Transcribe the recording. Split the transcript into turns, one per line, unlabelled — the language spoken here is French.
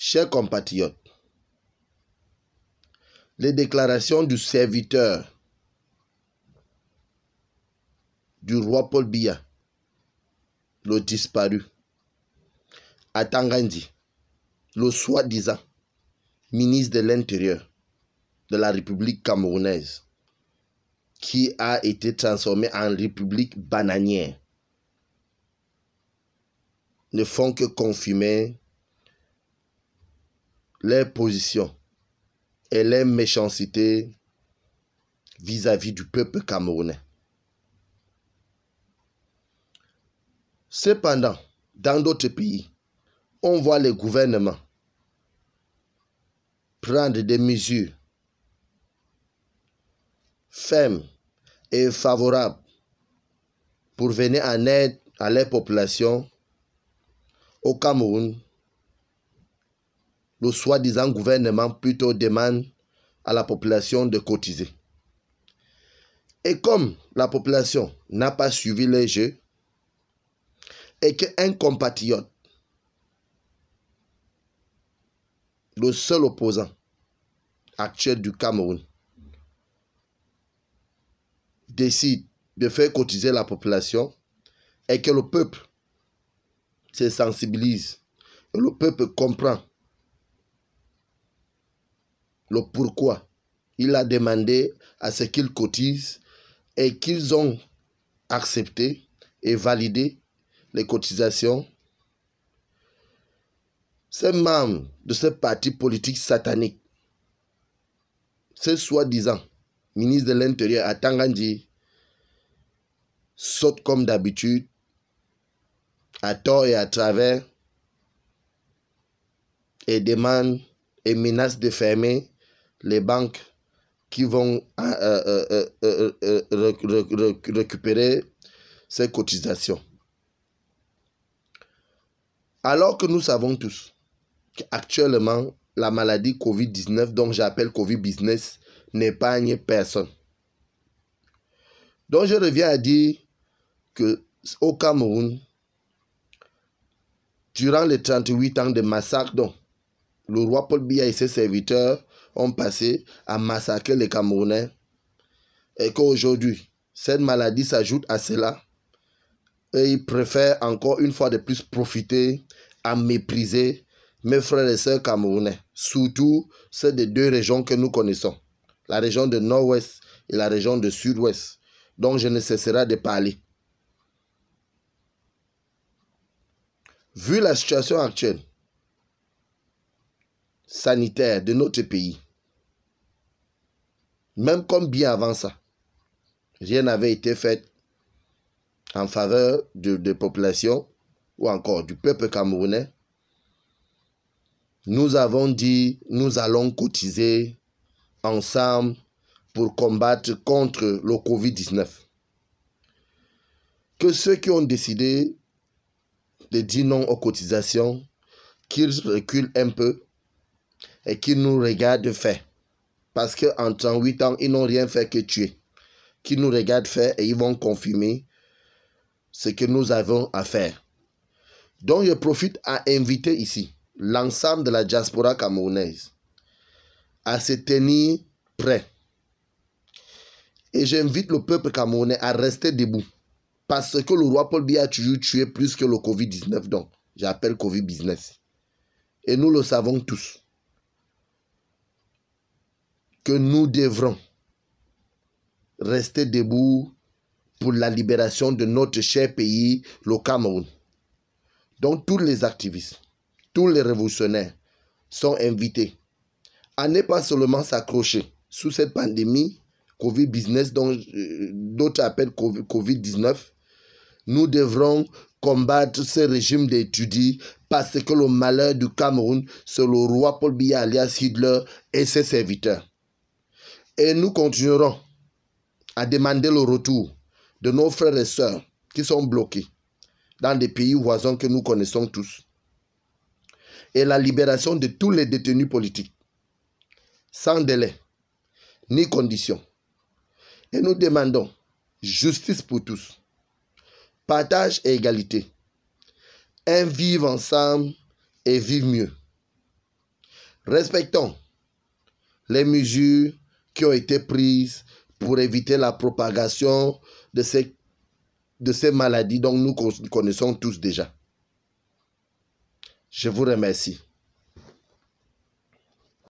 Chers compatriotes, les déclarations du serviteur du roi Paul Biya, le disparu, à Tangandi, le soi-disant ministre de l'Intérieur de la République camerounaise, qui a été transformé en République bananière, ne font que confirmer leur position et leur méchanceté vis-à-vis du peuple camerounais. Cependant, dans d'autres pays, on voit les gouvernements prendre des mesures fermes et favorables pour venir en aide à leur population. Au Cameroun, le soi-disant gouvernement plutôt demande à la population de cotiser. Et comme la population n'a pas suivi les jeux et qu'un compatriote, le seul opposant actuel du Cameroun, décide de faire cotiser la population et que le peuple se sensibilise et le peuple comprend le pourquoi il a demandé à ce qu'ils cotisent et qu'ils ont accepté et validé les cotisations, ces membres de ce parti politique satanique, ce soi-disant ministre de l'Intérieur à Tangandi, saute comme d'habitude, à tort et à travers, et demande et menace de fermer les banques qui vont récupérer ces cotisations. Alors que nous savons tous qu'actuellement, la maladie Covid-19, dont j'appelle Covid-Business, n'épargne personne. Donc je reviens à dire qu'au Cameroun, durant les 38 ans de massacre dont le roi Paul Biya et ses serviteurs ont passé à massacrer les Camerounais, et qu'aujourd'hui, cette maladie s'ajoute à cela, et ils préfèrent encore une fois de plus profiter à mépriser mes frères et sœurs camerounais, surtout ceux des deux régions que nous connaissons, la région de Nord-Ouest et la région de Sud-Ouest, dont je ne cesserai de parler. Vu la situation actuelle sanitaire de notre pays, même comme bien avant ça, rien n'avait été fait en faveur de population ou encore du peuple camerounais, nous avons dit nous allons cotiser ensemble pour combattre contre le Covid-19. Que ceux qui ont décidé de dire non aux cotisations, qu'ils reculent un peu et qu'ils nous regardent faire. Parce qu'en 38 ans, ils n'ont rien fait que tuer. Qu'ils nous regardent faire et ils vont confirmer ce que nous avons à faire. Donc je profite à inviter ici l'ensemble de la diaspora camerounaise à se tenir prêt. Et j'invite le peuple camerounais à rester debout. Parce que le roi Paul Biya a toujours tué plus que le Covid-19, donc j'appelle Covid-Business. Et nous le savons tous, que nous devrons rester debout pour la libération de notre cher pays, le Cameroun. Donc tous les activistes, tous les révolutionnaires sont invités à ne pas seulement s'accrocher sous cette pandémie Covid-Business, dont d'autres appellent Covid-19. Nous devrons combattre ce régime d'étudiants parce que le malheur du Cameroun, c'est le roi Paul Biya alias Hitler et ses serviteurs. Et nous continuerons à demander le retour de nos frères et sœurs qui sont bloqués dans des pays voisins que nous connaissons tous. Et la libération de tous les détenus politiques, sans délai ni condition. Et nous demandons justice pour tous, partage et égalité, un vivre ensemble et vivre mieux. Respectons les mesures qui ont été prises pour éviter la propagation de ces maladies dont nous connaissons tous déjà. Je vous remercie.